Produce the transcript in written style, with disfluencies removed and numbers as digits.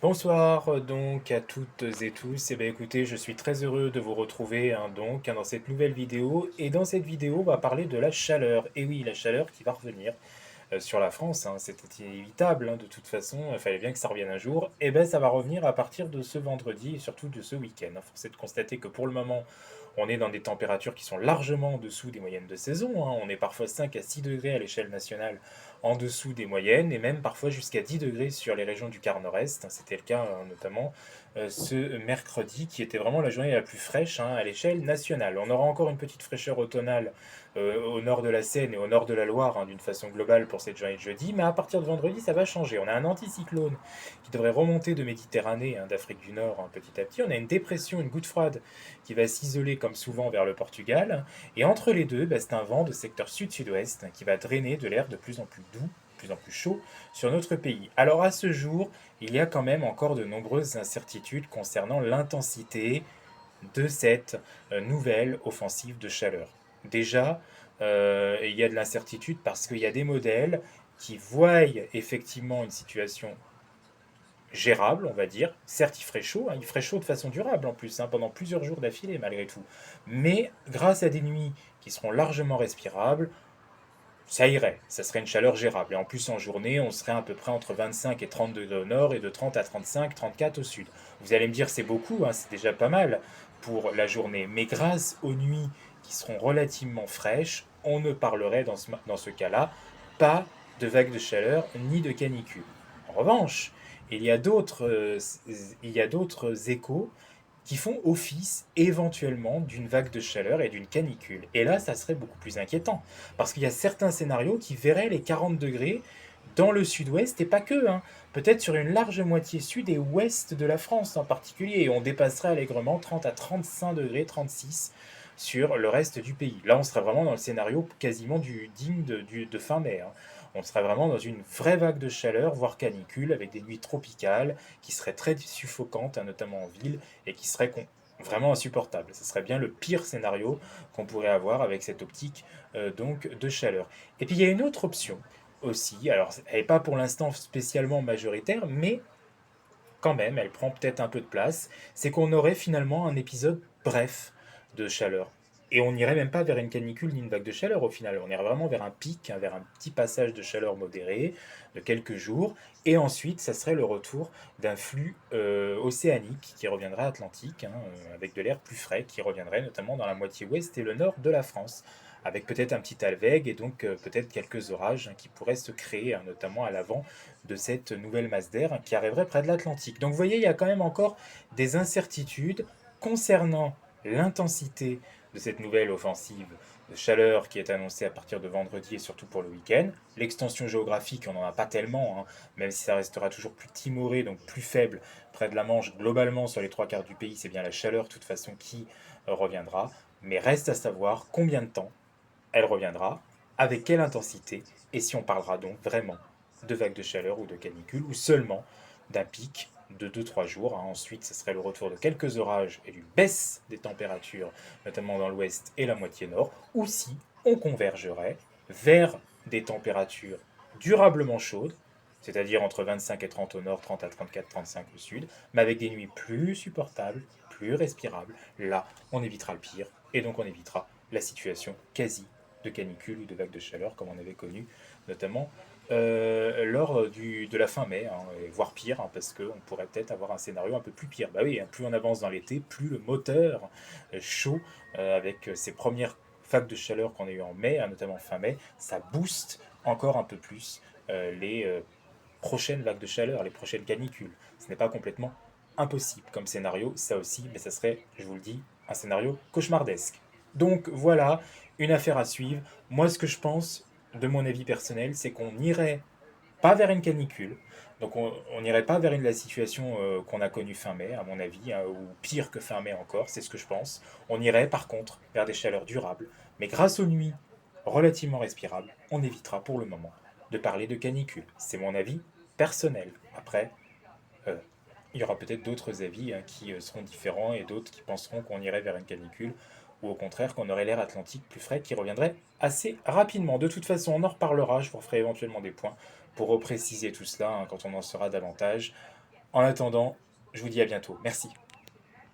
Bonsoir donc à toutes et tous. Eh bien écoutez, je suis très heureux de vous retrouver dans cette nouvelle vidéo. Et dans cette vidéo, on va parler de la chaleur. Et oui, la chaleur qui va revenir sur la France, c'était inévitable de toute façon, il fallait bien que ça revienne un jour. Et bien ça va revenir à partir de ce vendredi et surtout de ce week-end. Force est de constater que pour le moment, on est dans des températures qui sont largement en dessous des moyennes de saison. On est parfois 5 à 6 degrés à l'échelle nationale en dessous des moyennes et même parfois jusqu'à 10 degrés sur les régions du quart nord-est. C'était le cas notamment ce mercredi qui était vraiment la journée la plus fraîche à l'échelle nationale. On aura encore une petite fraîcheur automnale au nord de la Seine et au nord de la Loire d'une façon globale pour cette journée de jeudi, mais à partir de vendredi ça va changer. On a un anticyclone qui devrait remonter de Méditerranée, d'Afrique du Nord petit à petit. On a une dépression, une goutte froide qui va s'isoler comme souvent vers le Portugal. Et entre les deux, c'est un vent de secteur sud-sud-ouest qui va drainer de l'air de plus en plus doux, de plus en plus chaud sur notre pays. Alors à ce jour, il y a quand même encore de nombreuses incertitudes concernant l'intensité de cette nouvelle offensive de chaleur. Déjà, il y a de l'incertitude parce qu'il y a des modèles qui voient effectivement une situation gérable, on va dire. Certes, il ferait chaud de façon durable en plus, pendant plusieurs jours d'affilée malgré tout. Mais grâce à des nuits qui seront largement respirables, ça irait, ça serait une chaleur gérable. Et en plus, en journée, on serait à peu près entre 25 et 30 degrés au nord et de 30 à 35, 34 au sud. Vous allez me dire, c'est beaucoup, c'est déjà pas mal pour la journée. Mais grâce aux nuits qui seront relativement fraîches, on ne parlerait dans ce cas-là pas de vague de chaleur ni de canicule. En revanche, il y a d'autres échos qui font office éventuellement d'une vague de chaleur et d'une canicule. Et là, ça serait beaucoup plus inquiétant, parce qu'il y a certains scénarios qui verraient les 40 degrés dans le sud-ouest, et pas que, peut-être sur une large moitié sud et ouest de la France en particulier, et on dépasserait allègrement 30 à 35 degrés, 36 sur le reste du pays. Là, on serait vraiment dans le scénario quasiment digne de fin mai. On serait vraiment dans une vraie vague de chaleur, voire canicule, avec des nuits tropicales qui seraient très suffocantes, notamment en ville, et qui seraient vraiment insupportables. Ce serait bien le pire scénario qu'on pourrait avoir avec cette optique donc de chaleur. Et puis il y a une autre option aussi, alors elle n'est pas pour l'instant spécialement majoritaire, mais quand même, elle prend peut-être un peu de place, c'est qu'on aurait finalement un épisode bref de chaleur. Et on n'irait même pas vers une canicule ni une vague de chaleur au final. On irait vraiment vers un pic, vers un petit passage de chaleur modéré de quelques jours. Et ensuite, ça serait le retour d'un flux océanique qui reviendrait Atlantique, avec de l'air plus frais, qui reviendrait notamment dans la moitié ouest et le nord de la France, avec peut-être un petit alvègue et donc peut-être quelques orages qui pourraient se créer, notamment à l'avant de cette nouvelle masse d'air qui arriverait près de l'Atlantique. Donc vous voyez, il y a quand même encore des incertitudes concernant l'intensité de cette nouvelle offensive de chaleur qui est annoncée à partir de vendredi et surtout pour le week-end. L'extension géographique, on n'en a pas tellement, même si ça restera toujours plus timoré, donc plus faible près de la Manche. Globalement, sur les trois quarts du pays, c'est bien la chaleur de toute façon qui reviendra. Mais reste à savoir combien de temps elle reviendra, avec quelle intensité, et si on parlera donc vraiment de vagues de chaleur ou de canicule, ou seulement d'un pic de 2-3 jours. Ensuite, ce serait le retour de quelques orages et d'une baisse des températures, notamment dans l'ouest et la moitié nord, ou si on convergerait vers des températures durablement chaudes, c'est-à-dire entre 25 et 30 au nord, 30 à 34, 35 au sud, mais avec des nuits plus supportables, plus respirables. Là, on évitera le pire, et donc on évitera la situation quasi de canicule ou de vagues de chaleur comme on avait connu notamment lors de la fin mai, voire pire, parce qu'on pourrait peut-être avoir un scénario un peu plus pire. Bah oui, plus on avance dans l'été, plus le moteur chaud, avec ces premières vagues de chaleur qu'on a eues en mai, notamment fin mai, ça booste encore un peu plus les prochaines vagues de chaleur, les prochaines canicules. Ce n'est pas complètement impossible comme scénario, ça aussi, mais ça serait, je vous le dis, un scénario cauchemardesque. Donc voilà, une affaire à suivre. Moi, ce que je pense, de mon avis personnel, c'est qu'on n'irait pas vers une canicule. Donc on n'irait pas vers la situation qu'on a connue fin mai, à mon avis, ou pire que fin mai encore, c'est ce que je pense. On irait par contre vers des chaleurs durables. Mais grâce aux nuits relativement respirables, on évitera pour le moment de parler de canicule. C'est mon avis personnel. Après, euh, il y aura peut-être d'autres avis qui seront différents et d'autres qui penseront qu'on irait vers une canicule ou au contraire qu'on aurait l'air atlantique plus frais qui reviendrait assez rapidement. De toute façon, on en reparlera, je vous ferai éventuellement des points pour repréciser tout cela quand on en saura davantage. En attendant, je vous dis à bientôt. Merci.